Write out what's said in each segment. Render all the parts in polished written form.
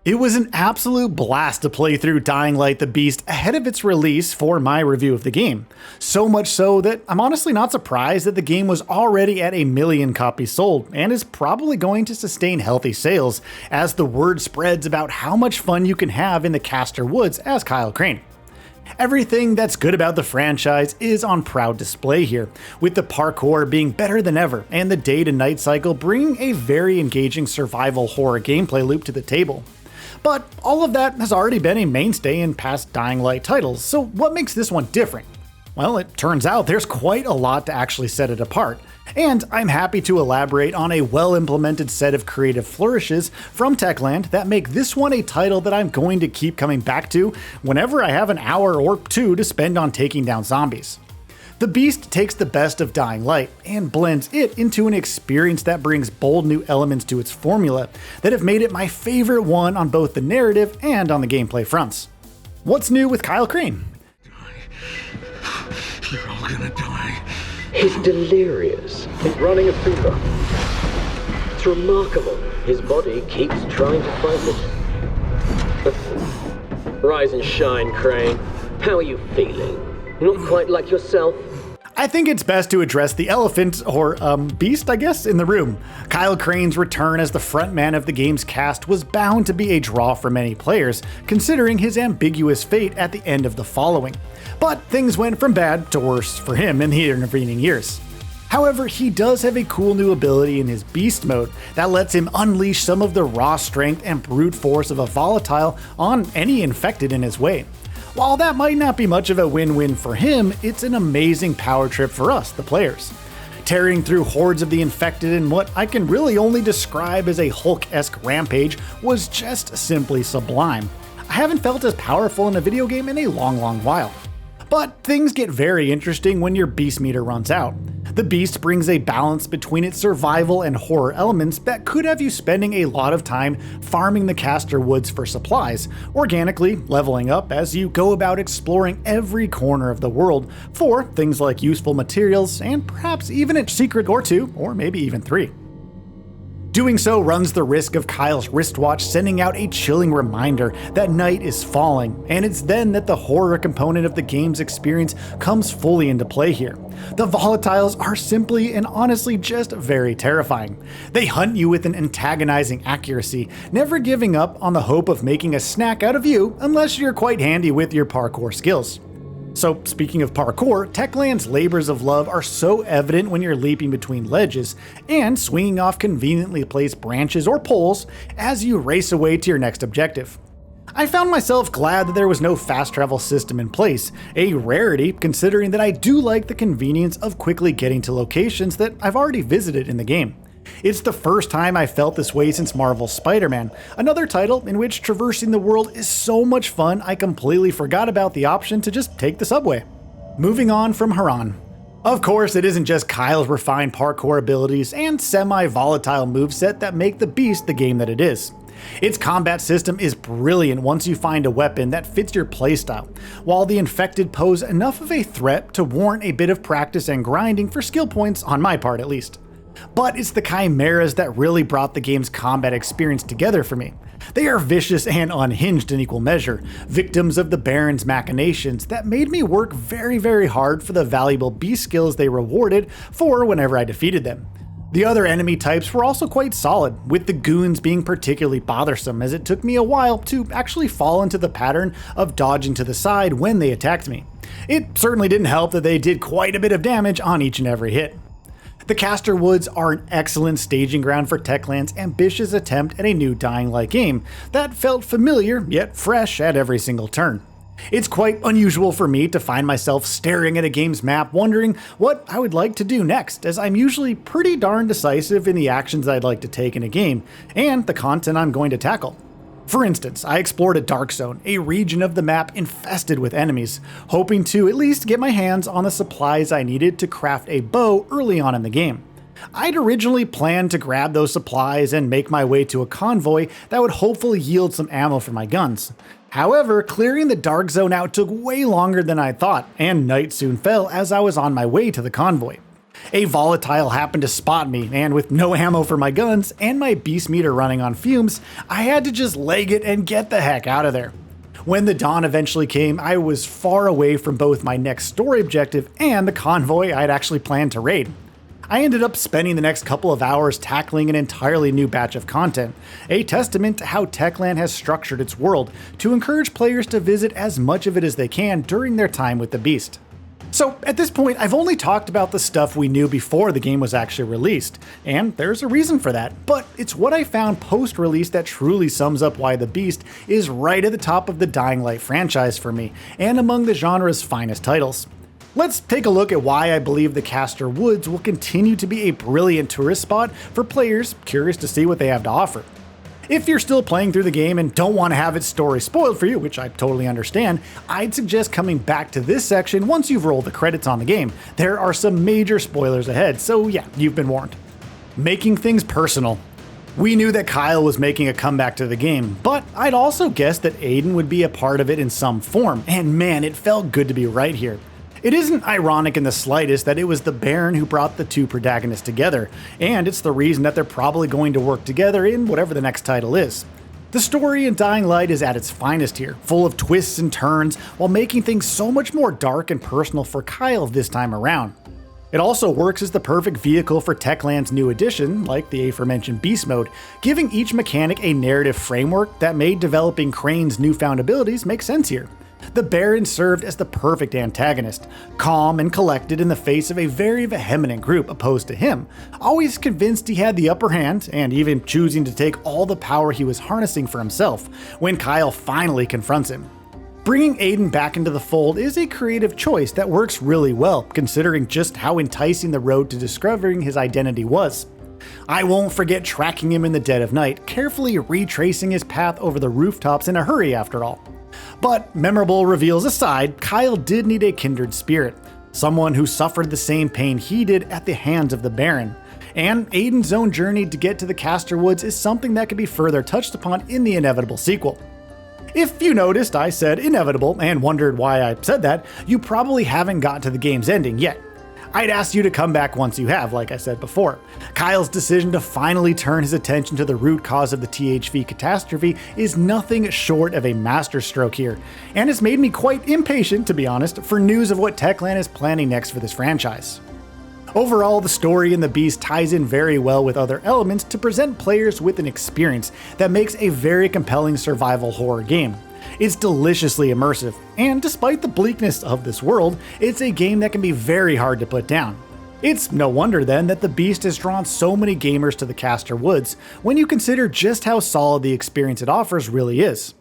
It was an absolute blast to play through Dying Light: The Beast ahead of its release for my review of the game. So much so that I'm honestly not surprised that the game was already at 1 million copies sold and is probably going to sustain healthy sales as the word spreads about how much fun you can have in the Castor Woods as Kyle Crane. Everything that's good about the franchise is on proud display here, with the parkour being better than ever and the day to night cycle bringing a very engaging survival horror gameplay loop to the table. But all of that has already been a mainstay in past Dying Light titles, so what makes this one different? Well, it turns out there's quite a lot to actually set it apart, and I'm happy to elaborate on a well-implemented set of creative flourishes from Techland that make this one a title that I'm going to keep coming back to whenever I have an hour or two to spend on taking down zombies. The Beast takes the best of Dying Light and blends it into an experience that brings bold new elements to its formula that have made it my favorite one on both the narrative and on the gameplay fronts. What's new with Kyle Crane? You're all gonna die. He's delirious. He's running a fever. It's remarkable. His body keeps trying to fight it. Rise and shine, Crane. How are you feeling? Not quite like yourself? I think it's best to address the elephant, or beast I guess, in the room. Kyle Crane's return as the frontman of the game's cast was bound to be a draw for many players, considering his ambiguous fate at the end of the following. But things went from bad to worse for him in the intervening years. However, he does have a cool new ability in his beast mode that lets him unleash some of the raw strength and brute force of a volatile on any infected in his way. While that might not be much of a win-win for him, it's an amazing power trip for us, the players. Tearing through hordes of the infected in what I can really only describe as a Hulk-esque rampage was just simply sublime. I haven't felt as powerful in a video game in a long while. But things get very interesting when your beast meter runs out. The Beast brings a balance between its survival and horror elements that could have you spending a lot of time farming the Castor Woods for supplies, organically leveling up as you go about exploring every corner of the world for things like useful materials and perhaps even a secret or two, or maybe even 3. Doing so runs the risk of Kyle's wristwatch sending out a chilling reminder that night is falling, and it's then that the horror component of the game's experience comes fully into play here. The volatiles are simply and honestly just very terrifying. They hunt you with an antagonizing accuracy, never giving up on the hope of making a snack out of you unless you're quite handy with your parkour skills. So speaking of parkour, Techland's labors of love are so evident when you're leaping between ledges and swinging off conveniently placed branches or poles as you race away to your next objective. I found myself glad that there was no fast travel system in place, a rarity considering that I do like the convenience of quickly getting to locations that I've already visited in the game. It's the first time I felt this way since Marvel's Spider-Man, another title in which traversing the world is so much fun I completely forgot about the option to just take the subway. Moving on from Haran. Of course, it isn't just Kyle's refined parkour abilities and semi-volatile moveset that make the Beast the game that it is. Its combat system is brilliant once you find a weapon that fits your playstyle, while the infected pose enough of a threat to warrant a bit of practice and grinding for skill points on my part at least. But it's the chimeras that really brought the game's combat experience together for me. They are vicious and unhinged in equal measure, victims of the Baron's machinations that made me work very hard for the valuable beast skills they rewarded for whenever I defeated them. The other enemy types were also quite solid, with the goons being particularly bothersome as it took me a while to actually fall into the pattern of dodging to the side when they attacked me. It certainly didn't help that they did quite a bit of damage on each and every hit. The Castor Woods are an excellent staging ground for Techland's ambitious attempt at a new Dying Light game that felt familiar yet fresh at every single turn. It's quite unusual for me to find myself staring at a game's map wondering what I would like to do next, as I'm usually pretty darn decisive in the actions I'd like to take in a game and the content I'm going to tackle. For instance, I explored a Dark Zone, a region of the map infested with enemies, hoping to at least get my hands on the supplies I needed to craft a bow early on in the game. I'd originally planned to grab those supplies and make my way to a convoy that would hopefully yield some ammo for my guns. However, clearing the Dark Zone out took way longer than I thought, and night soon fell as I was on my way to the convoy. A volatile happened to spot me, and with no ammo for my guns and my beast meter running on fumes, I had to just leg it and get the heck out of there. When the dawn eventually came, I was far away from both my next story objective and the convoy I'd actually planned to raid. I ended up spending the next couple of hours tackling an entirely new batch of content, a testament to how Techland has structured its world to encourage players to visit as much of it as they can during their time with the Beast. So at this point, I've only talked about the stuff we knew before the game was actually released, and there's a reason for that, but it's what I found post-release that truly sums up why the Beast is right at the top of the Dying Light franchise for me, and among the genre's finest titles. Let's take a look at why I believe the Castor Woods will continue to be a brilliant tourist spot for players curious to see what they have to offer. If you're still playing through the game and don't want to have its story spoiled for you, which I totally understand, I'd suggest coming back to this section once you've rolled the credits on the game. There are some major spoilers ahead, so yeah, you've been warned. Making things personal. We knew that Kyle was making a comeback to the game, but I'd also guessed that Aiden would be a part of it in some form, and man, it felt good to be right here. It isn't ironic in the slightest that it was the Baron who brought the two protagonists together, and it's the reason that they're probably going to work together in whatever the next title is. The story in Dying Light is at its finest here, full of twists and turns, while making things so much more dark and personal for Kyle this time around. It also works as the perfect vehicle for Techland's new addition, like the aforementioned Beast Mode, giving each mechanic a narrative framework that made developing Crane's newfound abilities make sense here. The Baron served as the perfect antagonist, calm and collected in the face of a very vehement group opposed to him, always convinced he had the upper hand, and even choosing to take all the power he was harnessing for himself when Kyle finally confronts him. Bringing Aiden back into the fold is a creative choice that works really well, considering just how enticing the road to discovering his identity was. I won't forget tracking him in the dead of night, carefully retracing his path over the rooftops in a hurry after all. But memorable reveals aside, Kyle did need a kindred spirit, someone who suffered the same pain he did at the hands of the Baron. And Aiden's own journey to get to the Castor Woods is something that could be further touched upon in the inevitable sequel. If you noticed I said inevitable and wondered why I said that, you probably haven't got to the game's ending yet. I'd ask you to come back once you have, like I said before. Kyle's decision to finally turn his attention to the root cause of the THV catastrophe is nothing short of a masterstroke here, and it's made me quite impatient, to be honest, for news of what Techland is planning next for this franchise. Overall, the story in The Beast ties in very well with other elements to present players with an experience that makes a very compelling survival horror game. It's deliciously immersive, and despite the bleakness of this world, it's a game that can be very hard to put down. It's no wonder then that The Beast has drawn so many gamers to the Castor Woods, when you consider just how solid the experience it offers really is.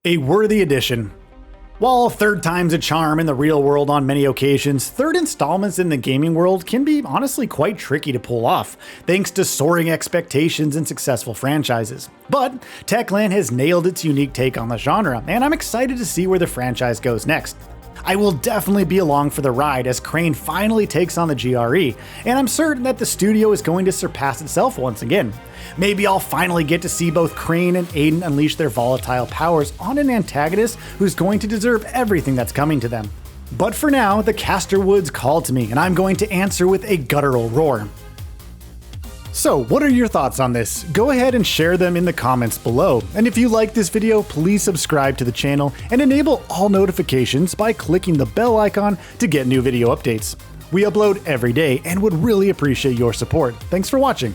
A worthy addition. While third time's a charm in the real world on many occasions, third installments in the gaming world can be honestly quite tricky to pull off, thanks to soaring expectations and successful franchises. But Techland has nailed its unique take on the genre, and I'm excited to see where the franchise goes next. I will definitely be along for the ride as Crane finally takes on the GRE, and I'm certain that the studio is going to surpass itself once again. Maybe I'll finally get to see both Crane and Aiden unleash their volatile powers on an antagonist who's going to deserve everything that's coming to them. But for now, the Castor Woods called to me, and I'm going to answer with a guttural roar. So, what are your thoughts on this? Go ahead and share them in the comments below. And if you like this video, please subscribe to the channel and enable all notifications by clicking the bell icon to get new video updates. We upload every day and would really appreciate your support. Thanks for watching.